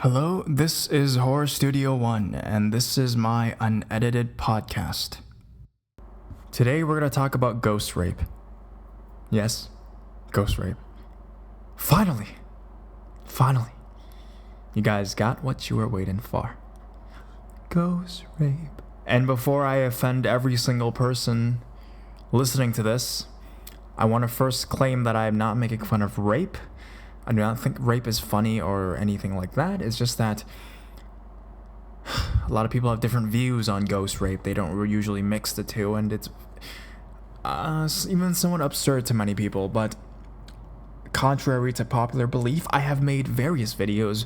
Hello, this is Horror Studio 1, and this is my unedited podcast. Today we're going to talk about ghost rape. Yes, ghost rape. Finally! You guys got what you were waiting for. Ghost rape. And before I offend every single person listening to this, I want to first claim that I am not making fun of rape. I do not think rape is funny or anything like that. It's just that a lot of people have different views on ghost rape. They don't usually mix the two, and it's even somewhat absurd to many people. But contrary to popular belief, I have made various videos,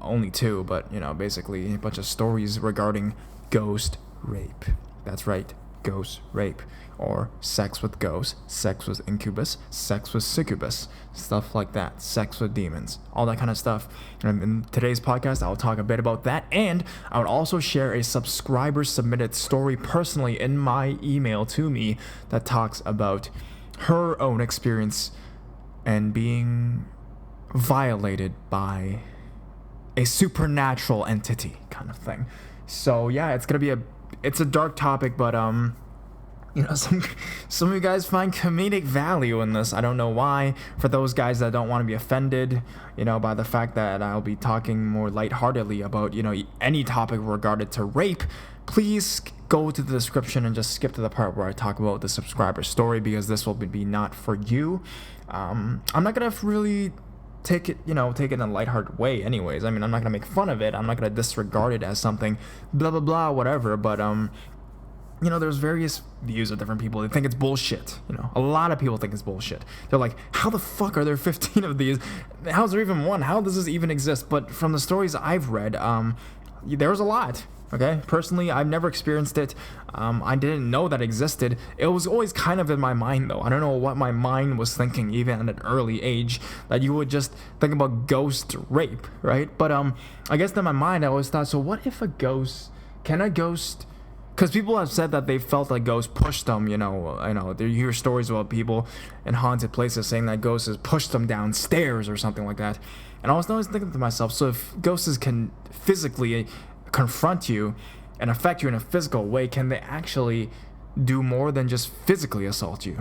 only two, but basically a bunch of stories regarding ghost rape. That's right, ghost rape. Or sex with ghosts, sex with incubus, sex with succubus, stuff like that, sex with demons, all that kind of stuff. And in today's podcast, I'll talk a bit about that, and I would also share a subscriber submitted story personally in my email to me that talks about her own experience and being violated by a supernatural entity kind of thing. So yeah, it's a dark topic, but some of you guys find comedic value in this. I don't know why. For those guys that don't want to be offended, by the fact that I'll be talking more lightheartedly about, any topic regarded to rape, please go to the description and just skip to the part where I talk about the subscriber story, because this will be not for you. I'm not gonna really take it in a lighthearted way anyways. I mean, I'm not gonna make fun of it. I'm not gonna disregard it as something blah blah blah whatever, but there's various views of different people. They think it's bullshit. A lot of people think it's bullshit. They're like, how the fuck are there 15 of these? How's there even one? How does this even exist? But from the stories I've read, there's a lot. Okay? Personally, I've never experienced it. I didn't know that existed. It was always kind of in my mind, though. I don't know what my mind was thinking, even at an early age, that you would just think about ghost rape, right? But I guess in my mind, I always thought, so what if can a ghost... Because people have said that they felt like ghosts pushed them, you hear stories about people in haunted places saying that ghosts has pushed them downstairs or something like that. And I was always thinking to myself, so if ghosts can physically confront you and affect you in a physical way, can they actually do more than just physically assault you?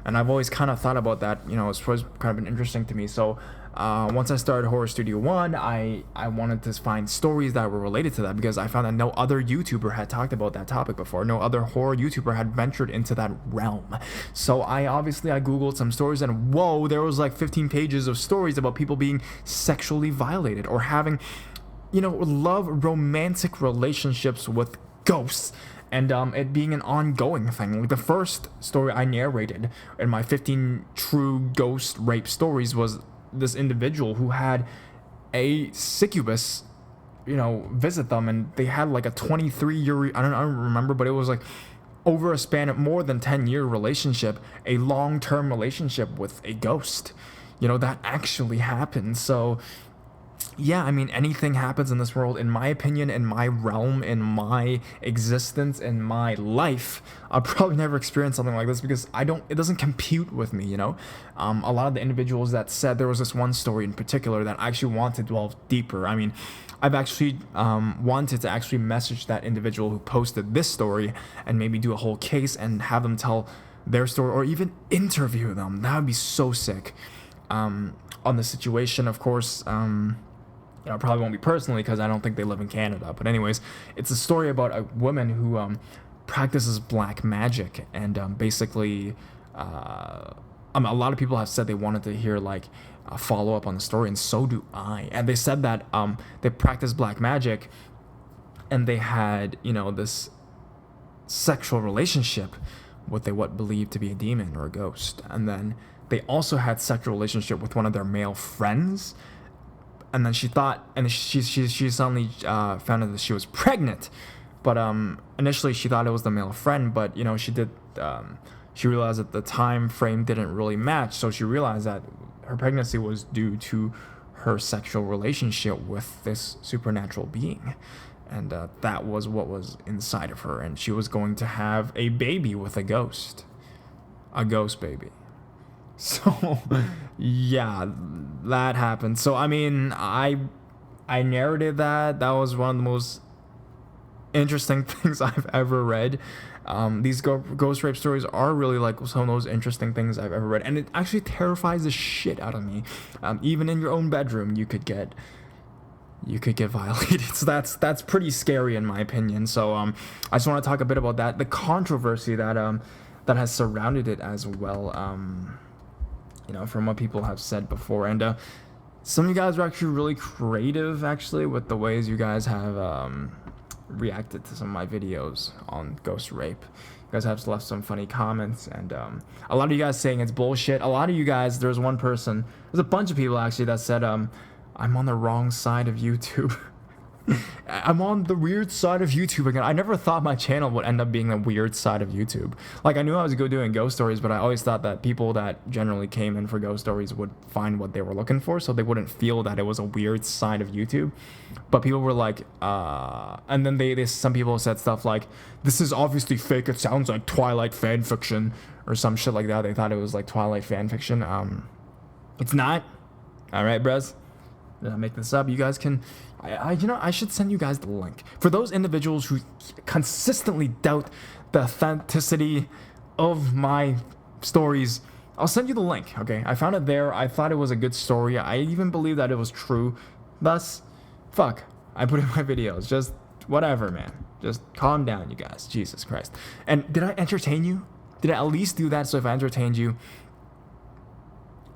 And I've always kind of thought about that, it's kind of been interesting to me. So once I started Horror Studio 1, I wanted to find stories that were related to that, because I found that no other YouTuber had talked about that topic before. No other horror YouTuber had ventured into that realm. So I Googled some stories, and whoa, there was like 15 pages of stories about people being sexually violated or having, romantic relationships with ghosts. And it being an ongoing thing. Like the first story I narrated in my 15 true ghost rape stories was this individual who had a succubus, visit them, and they had like a 23-year, I don't remember, but it was like over a span of more than 10-year relationship, a long-term relationship with a ghost. That actually happened. So yeah, I mean, anything happens in this world, in my opinion, in my realm, in my existence, in my life. I'll probably never experience something like this because it doesn't compute with me, A lot of the individuals that said, there was this one story in particular that I actually wanted to delve deeper. I mean, I've actually wanted to actually message that individual who posted this story and maybe do a whole case and have them tell their story, or even interview them. That would be so sick. On the situation, of course, probably won't be personally because I don't think they live in Canada. But anyways, it's a story about a woman who practices black magic, and basically, a lot of people have said they wanted to hear like a follow up on the story, and so do I. And they said that they practice black magic, and they had this sexual relationship with what believed to be a demon or a ghost, and then they also had sexual relationship with one of their male friends. And then she suddenly found out that she was pregnant, but initially she thought it was the male friend, but she realized that the time frame didn't really match, so she realized that her pregnancy was due to her sexual relationship with this supernatural being, and that was what was inside of her, and she was going to have a baby with a ghost baby. So, yeah, that happened. So, I mean, I I narrated that. That was one of the most interesting things I've ever read. These ghost rape stories are really like some of those interesting things I've ever read, and it actually terrifies the shit out of me. Even in your own bedroom, you could get violated. So that's pretty scary in my opinion. So I just want to talk a bit about that, the controversy that has surrounded it as well. From what people have said before, and some of you guys are actually really creative actually with the ways you guys have reacted to some of my videos on ghost rape. You guys have left some funny comments, and a lot of you guys saying it's bullshit. A lot of you guys, there's a bunch of people actually that said I'm on the wrong side of YouTube. I'm on the weird side of YouTube again. I never thought my channel would end up being the weird side of YouTube. Like, I knew I was doing ghost stories, but I always thought that people that generally came in for ghost stories would find what they were looking for, so they wouldn't feel that it was a weird side of YouTube. But people were like, and then some people said stuff like, this is obviously fake, it sounds like Twilight fan fiction, or some shit like that. They thought it was like Twilight fan fiction. It's not. Alright, bros? Did I make this up? You guys can... I should send you guys the link. For those individuals who consistently doubt the authenticity of my stories, I'll send you the link, okay? I found it there. I thought it was a good story. I even believe that it was true. Thus, fuck. I put it in my videos. Just whatever, man. Just calm down, you guys. Jesus Christ. And did I entertain you? Did I at least do that? So if I entertained you...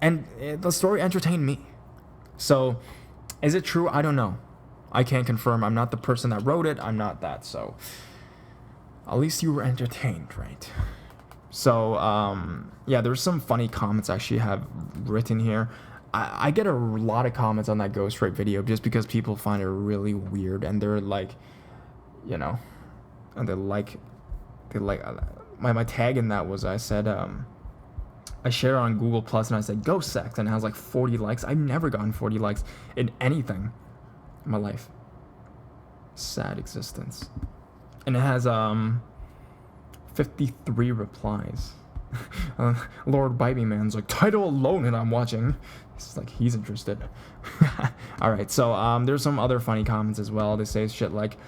And the story entertained me. So, is it true? I don't know. I can't confirm. I'm not the person that wrote it. I'm not that. So, at least you were entertained, right? So, yeah, there's some funny comments I actually have written here. I get a lot of comments on that ghost rape video just because people find it really weird, and they're like, and they're like, my tag in that was, I said, I shared it on Google Plus and I said ghost sex, and it has like 40 likes. I've never gotten 40 likes in anything in my life. Sad existence. And it has 53 replies. Lord Bite Me Man's like, title alone and I'm watching. It's like he's interested. Alright, so there's some other funny comments as well. They say shit like,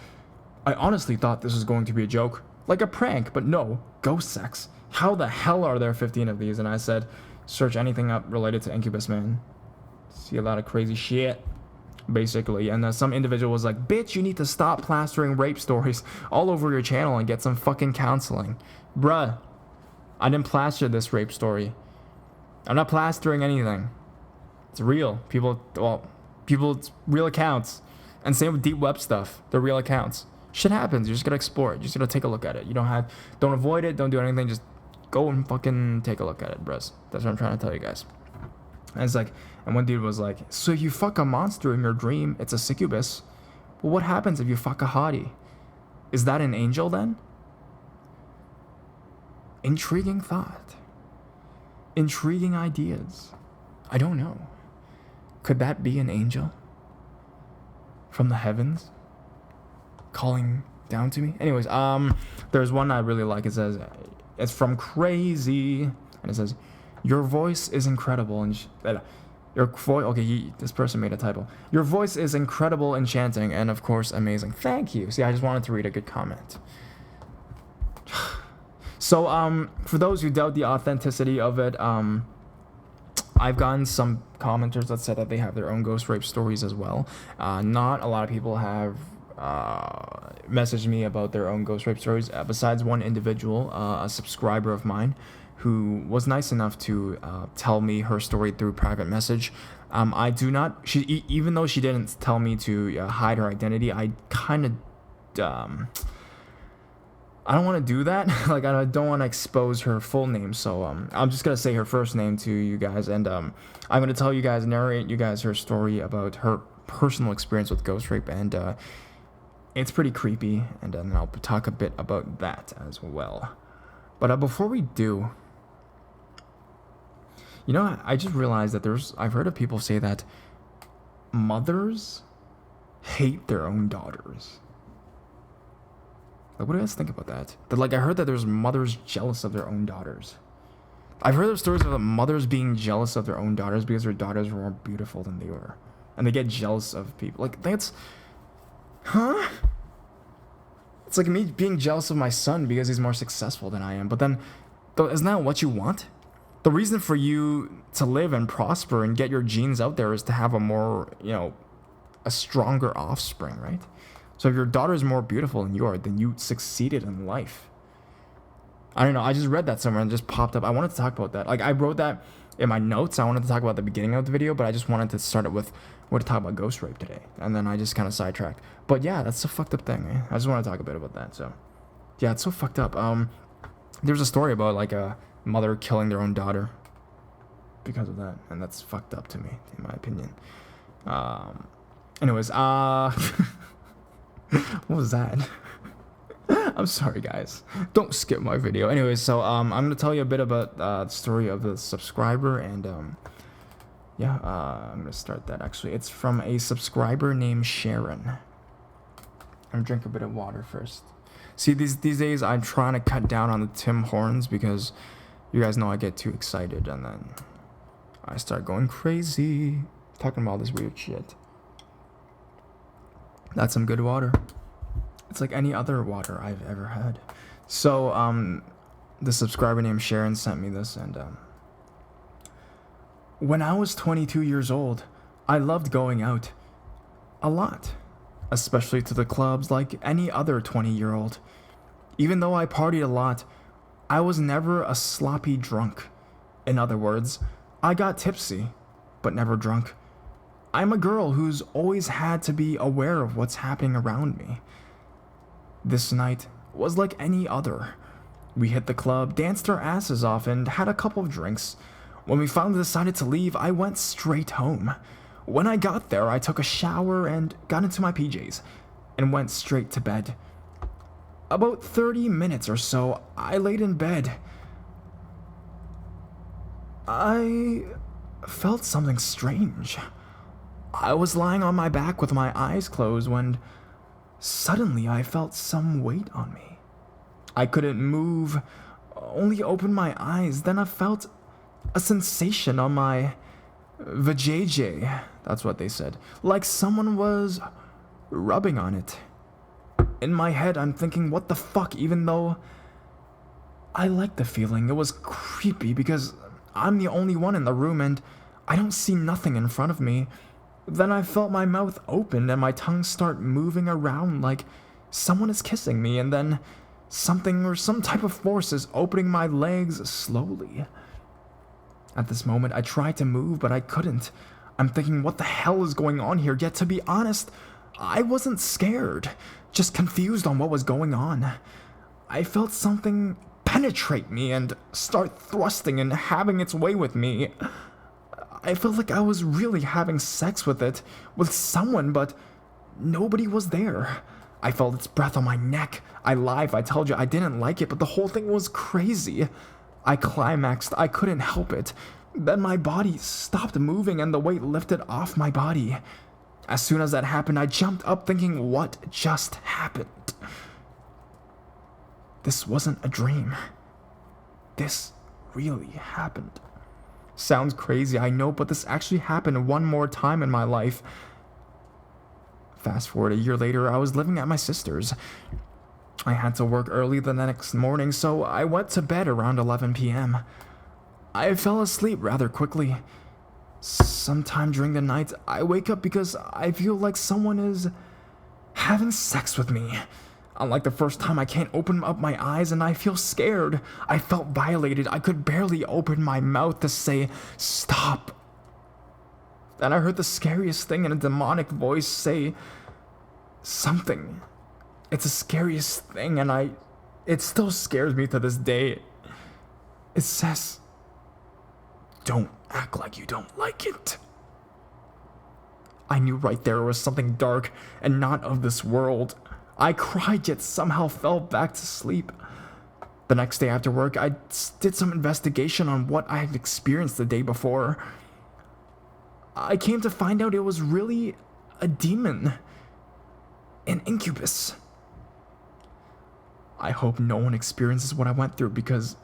I honestly thought this was going to be a joke, like a prank, but no, ghost sex. How the hell are there 15 of these? And I said, search anything up related to Incubus, man. See a lot of crazy shit, basically. And some individual was like, bitch, you need to stop plastering rape stories all over your channel and get some fucking counseling. Bruh, I didn't plaster this rape story. I'm not plastering anything. It's real. People, it's real accounts. And same with deep web stuff. They're real accounts. Shit happens. You just gotta explore it. You just gotta take a look at it. Don't avoid it. Don't do anything. Just go and fucking take a look at it, bros. That's what I'm trying to tell you guys. And it's like, and one dude was like, so if you fuck a monster in your dream, it's a succubus. Well, what happens if you fuck a hottie? Is that an angel then? Intriguing thought. Intriguing ideas. I don't know. Could that be an angel? From the heavens? Calling down to me? Anyways, there's one I really like. It says, it's from Crazy, and it says, your voice is incredible, and your voice, okay, this person made a typo. Your voice is incredible, enchanting, and of course, amazing. Thank you. See, I just wanted to read a good comment. So, for those who doubt the authenticity of it, I've gotten some commenters that said that they have their own ghost rape stories as well. Not a lot of people have messaged me about their own ghost rape stories, besides one individual, a subscriber of mine, who was nice enough to tell me her story through private message. I do not, even though she didn't tell me to hide her identity, I kind of, I don't want to do that. Like, I don't want to expose her full name, so I'm just gonna say her first name to you guys, and I'm gonna tell you guys, narrate you guys her story about her personal experience with ghost rape, and it's pretty creepy, and then I'll talk a bit about that as well. But before we do, I just realized that I've heard of people say that mothers hate their own daughters. Like, what do you guys think about that? I heard that there's mothers jealous of their own daughters. I've heard of stories of mothers being jealous of their own daughters because their daughters were more beautiful than they were. and they get jealous of people. Like, that's, huh? It's like me being jealous of my son because he's more successful than I am. But then, isn't that what you want? The reason for you to live and prosper and get your genes out there is to have a more, a stronger offspring, right? So if your daughter is more beautiful than you are, then you succeeded in life. I don't know. I just read that somewhere and it just popped up. I wanted to talk about that. Like, I wrote that in my notes. I wanted to talk about the beginning of the video, but I just wanted to start it with, we're to talk about ghost rape today. And then I just kind of sidetracked. But yeah, that's a fucked up thing, man. I just want to talk a bit about that. So yeah, it's so fucked up. There's a story about like a mother killing their own daughter because of that. And that's fucked up to me, in my opinion. Anyways, what was that? I'm sorry, guys. Don't skip my video. Anyways, so I'm gonna tell you a bit about the story of the subscriber, and I'm gonna start that. Actually, it's from a subscriber named Sharon. I'm gonna drink a bit of water first. See, these days I'm trying to cut down on the Tim Hortons because you guys know I get too excited and then I start going crazy talking about all this weird shit. That's some good water. It's like any other water I've ever had. So, the subscriber named Sharon sent me this, and, when I was 22 years old, I loved going out. A lot. Especially to the clubs like any other 20-year-old. Even though I partied a lot, I was never a sloppy drunk. In other words, I got tipsy, but never drunk. I'm a girl who's always had to be aware of what's happening around me. This night was like any other. We hit the club, danced our asses off, and had a couple of drinks. When we finally decided to leave, I went straight home. When I got there, I took a shower and got into my PJs, and went straight to bed. About 30 minutes or so, I laid in bed. I felt something strange. I was lying on my back with my eyes closed when suddenly I felt some weight on me. I couldn't move, only opened my eyes. Then I felt a sensation on my vajayjay. That's what they said. Like someone was rubbing on it. In my head, I'm thinking, what the fuck, even though I like the feeling. It was creepy because I'm the only one in the room and I don't see nothing in front of me. Then I felt my mouth open and my tongue start moving around like someone is kissing me, and then something or some type of force is opening my legs slowly. At this moment, I tried to move, but I couldn't. I'm thinking, what the hell is going on here? Yet, to be honest, I wasn't scared, just confused on what was going on. I felt something penetrate me and start thrusting and having its way with me. I felt like I was really having sex with it, with someone, but nobody was there. I felt its breath on my neck. I lied if I told you I didn't like it, but the whole thing was crazy. I climaxed. I couldn't help it. Then my body stopped moving and the weight lifted off my body. As soon as that happened, I jumped up thinking, what just happened? This wasn't a dream. This really happened. Sounds crazy, I know, but this actually happened one more time in my life. Fast forward a year later, I was living at my sister's. I had to work early the next morning, so I went to bed around 11 p.m. I fell asleep rather quickly. Sometime during the night, I wake up because I feel like someone is having sex with me. Unlike the first time, I can't open up my eyes and I feel scared. I felt violated. I could barely open my mouth to say, stop. Then I heard the scariest thing in a demonic voice say something. It's the scariest thing, and it still scares me to this day. It says, don't act like you don't like it. I knew right there was something dark and not of this world. I cried, yet somehow fell back to sleep. The next day after work, I did some investigation on what I had experienced the day before. I came to find out it was really a demon, an incubus. I hope no one experiences what I went through because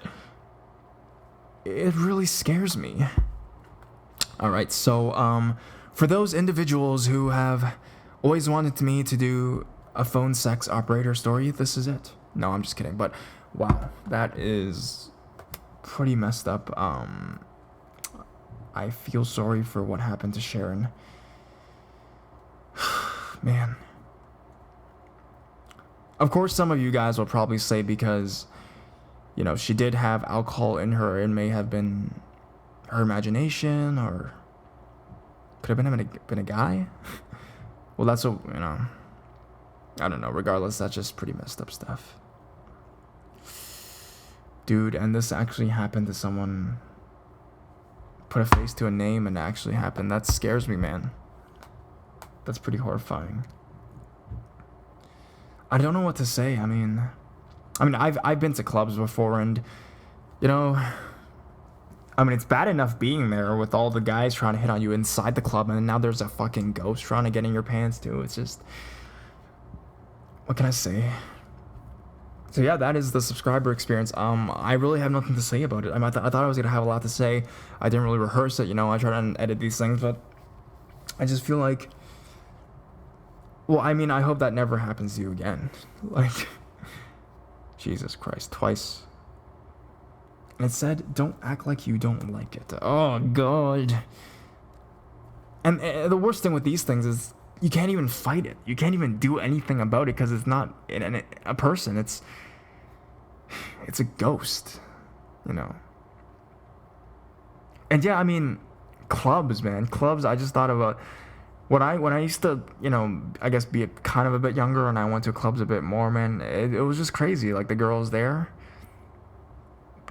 it really scares me. Alright, so For those individuals who have always wanted me to do a phone sex operator story, this is it. No, I'm just kidding. But wow, that is pretty messed up. I feel sorry for what happened to Sharon. Man. Of course, some of you guys will probably say because, you know, she did have alcohol in her. It may have been her imagination, or could have been a guy. Well, that's what, you know, I don't know. Regardless, that's just pretty messed up stuff. Dude, and this actually happened to someone. Put a face to a name and it actually happened. That scares me, man. That's pretty horrifying. I don't know what to say. I mean, I've been to clubs before, and, you know, I mean, it's bad enough being there with all the guys trying to hit on you inside the club, and now there's a fucking ghost trying to get in your pants too. It's just, what can I say? So yeah, that is the subscriber experience. I really have nothing to say about it. I thought I was gonna have a lot to say. I didn't really rehearse it, you know. I try to edit these things, but I just feel like, well, I mean, I hope that never happens to you again. Like, Jesus Christ, twice. And it said, don't act like you don't like it. Oh, God. And the worst thing with these things is you can't even fight it. You can't even do anything about it because it's not a person. It's a ghost, you know. And yeah, I mean, clubs, man. Clubs, I just thought about when I used to, you know, I guess be kind of a bit younger and I went to clubs a bit more, man. It was just crazy. Like, the girls there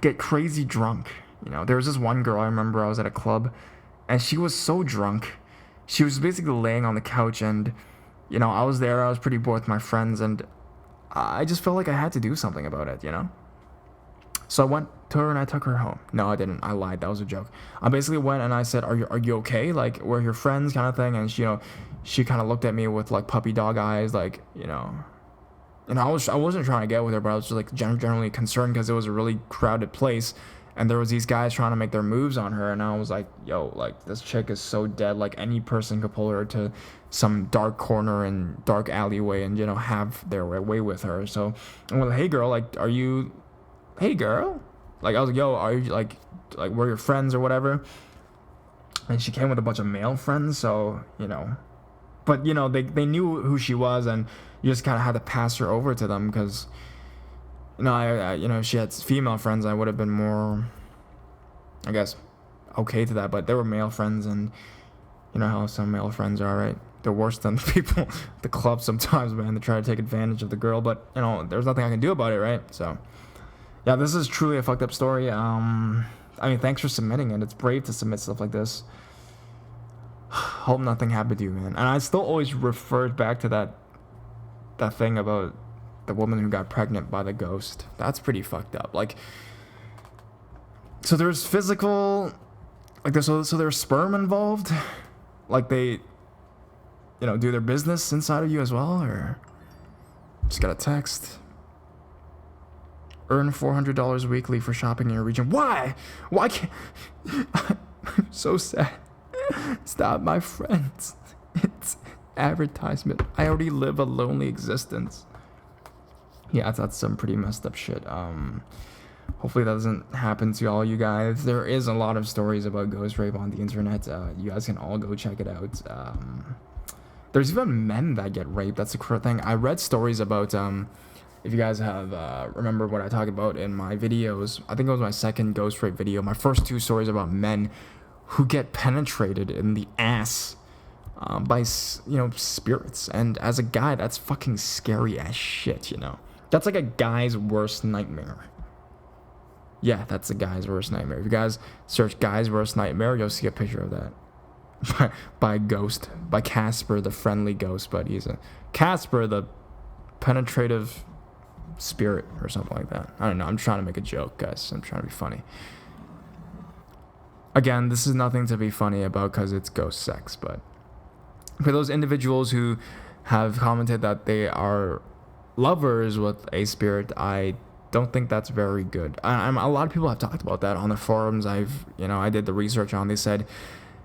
get crazy drunk, you know. There was this one girl, I remember I was at a club, and she was so drunk. She was basically laying on the couch, and, you know, I was there, I was pretty bored with my friends, and I just felt like I had to do something about it, you know? So I went to her and I took her home. No, I didn't. I lied. That was a joke. I basically went and I said, are you okay? Like, we're your friends, kind of thing. And she, you know, she kind of looked at me with, like, puppy dog eyes, like, you know. And I wasn't trying to get with her, but I was just, like, generally concerned because it was a really crowded place. And there was these guys trying to make their moves on her. And I was like, yo, like, this chick is so dead. Like, any person could pull her to some dark corner and dark alleyway and, you know, have their way with her. So I'm like, hey, girl, like, are you... Hey, girl. Like, I was like, yo, are you, like, we're your friends or whatever? And she came with a bunch of male friends, so, you know. But, you know, they knew who she was, and you just kind of had to pass her over to them, because, you know, I you know, if she had female friends, I would have been more, I guess, okay to that. But there were male friends, and you know how some male friends are, right? They're worse than the people at the club sometimes, man. They try to take advantage of the girl, but, you know, there's nothing I can do about it, right? So... yeah, this is truly a fucked up story. I mean, thanks for submitting it. It's brave to submit stuff like this. Hope nothing happened to you, man. And I still always referred back to that thing about the woman who got pregnant by the ghost. That's pretty fucked up. Like, so there's physical, like, so there's sperm involved? Like, they, you know, do their business inside of you as well? Or just got a text. Earn $400 weekly for shopping in your region. Why? Why can't... I'm so sad. Stop, my friends. It's advertisement. I already live a lonely existence. Yeah, that's some pretty messed up shit. Hopefully that doesn't happen to all you guys. There is a lot of stories about ghost rape on the internet. You guys can all go check it out. There's even men that get raped. That's a cool thing. I read stories about... if you guys have remember what I talked about in my videos, I think it was my second ghost rape video. My first two stories about men who get penetrated in the ass by, you know, spirits. And as a guy, that's fucking scary as shit, you know. That's like a guy's worst nightmare. Yeah, that's a guy's worst nightmare. If you guys search guy's worst nightmare, you'll see a picture of that. by a ghost. By Casper, the friendly ghost. But he's a... Casper, the penetrative... spirit or something like that. I don't know. I'm trying to make a joke, guys. I'm trying to be funny. Again, this is nothing to be funny about because it's ghost sex, but for those individuals who have commented that they are lovers with a spirit, I don't think that's very good. A lot of people have talked about that on the forums. I did the research on. They said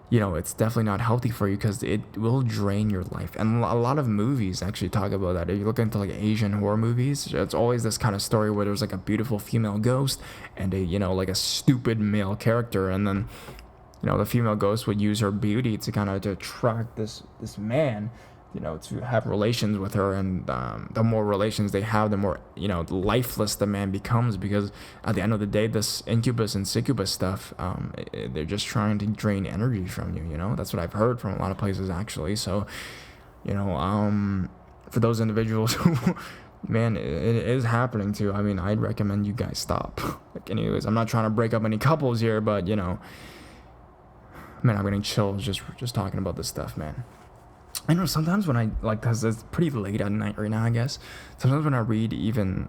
you know, it's definitely not healthy for you because it will drain your life. And a lot of movies actually talk about that. If you look into like Asian horror movies, it's always this kind of story where there's like a beautiful female ghost and a, you know, like a stupid male character, and then, you know, the female ghost would use her beauty to kind of to attract this man, you know, to have relations with her. And the more relations they have, the more, you know, lifeless the man becomes, because at the end of the day, this incubus and succubus stuff, they're just trying to drain energy from you, you know. That's what I've heard from a lot of places, actually. So, you know, for those individuals who man, it is happening to, I mean, I'd recommend you guys stop. Like, anyways, I'm not trying to break up any couples here, but, you know, man, I'm getting chills just talking about this stuff, man. I know sometimes when I, like, because it's pretty late at night right now, I guess. Sometimes when I read even,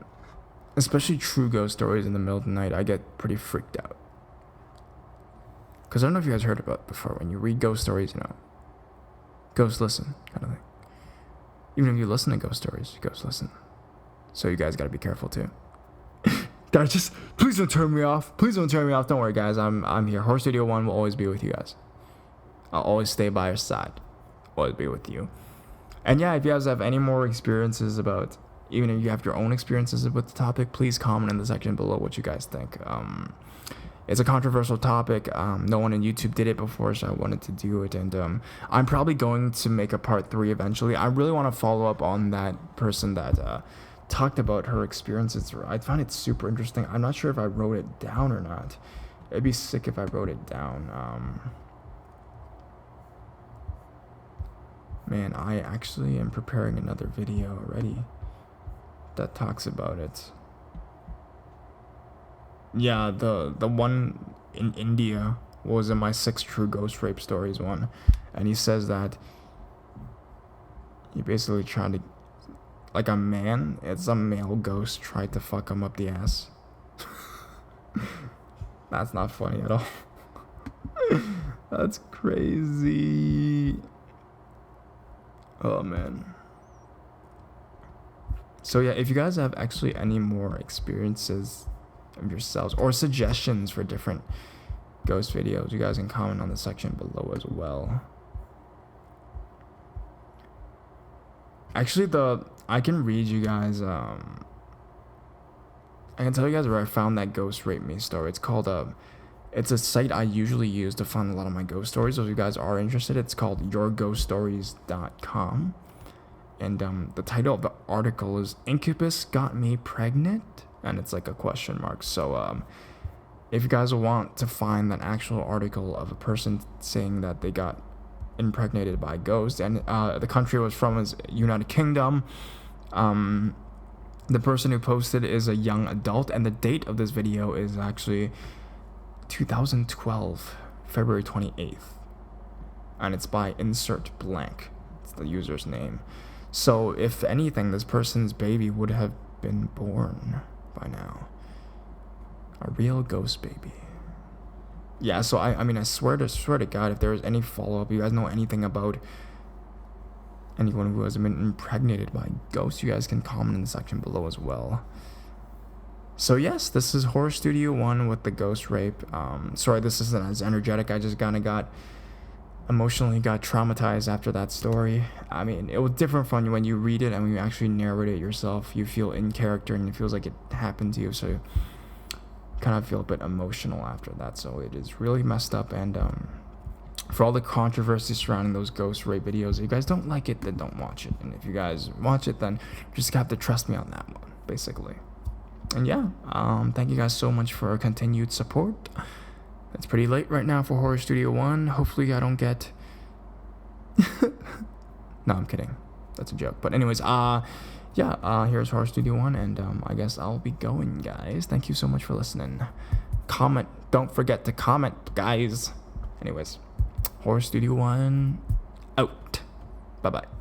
especially true ghost stories in the middle of the night, I get pretty freaked out. Because I don't know if you guys heard about it before. When you read ghost stories, you know, ghosts listen, kind of thing. Even if you listen to ghost stories, ghosts listen. So you guys got to be careful too. Guys, just please don't turn me off. Please don't turn me off. Don't worry, guys. I'm here. Horror Studio 1 will always be with you guys. I'll always stay by your side. Always be with you. And yeah, if you guys have any more experiences about, even if you have your own experiences with the topic, please comment in the section below what you guys think. It's a controversial topic. No one on YouTube did it before, so I wanted to do it. And I'm probably going to make a part 3 eventually. I really want to follow up on that person that talked about her experiences. I find it super interesting. I'm not sure if I wrote it down or not. It'd be sick if I wrote it down. Man, I actually am preparing another video already that talks about it. Yeah, the one in India was in my 6 True Ghost Rape Stories one, and he says that he basically tried to, like, a male ghost tried to fuck him up the ass. That's not funny at all. That's crazy. Oh man. So yeah, if you guys have actually any more experiences of yourselves or suggestions for different ghost videos, you guys can comment on the section below as well. Actually, I can read you guys, I can tell you guys where I found that Ghost Rape Me story. It's called, it's a site I usually use to find a lot of my ghost stories. So if you guys are interested, it's called yourghoststories.com. And the title of the article is Incubus Got Me Pregnant? And it's like a question mark. So if you guys want to find that actual article of a person saying that they got impregnated by a ghost, and the country it was from is United Kingdom. The person who posted is a young adult, and the date of this video is actually 2012, February 28th. And it's by insert blank. It's the user's name. So if anything, this person's baby would have been born by now. A real ghost baby. Yeah, so I mean, I swear to God, if there is any follow-up, you guys know anything about anyone who has been impregnated by ghosts, you guys can comment in the section below as well. So yes, this is Horror Studio 1 with the ghost rape. Sorry, this isn't as energetic. I just kind of got traumatized after that story. I mean, it was different from when you read it and when you actually narrate it yourself. You feel in character and it feels like it happened to you, so you kind of feel a bit emotional after that. So it is really messed up. And for all the controversy surrounding those ghost rape videos, if you guys don't like it, then don't watch it. And if you guys watch it, then just have to trust me on that one, basically. And yeah, thank you guys so much for continued support. It's pretty late right now for Horror Studio 1. Hopefully I don't get... No, I'm kidding. That's a joke. But anyways, here's Horror Studio 1, and I guess I'll be going, guys. Thank you so much for listening. Comment. Don't forget to comment, guys. Anyways, Horror Studio 1 out. Bye-bye.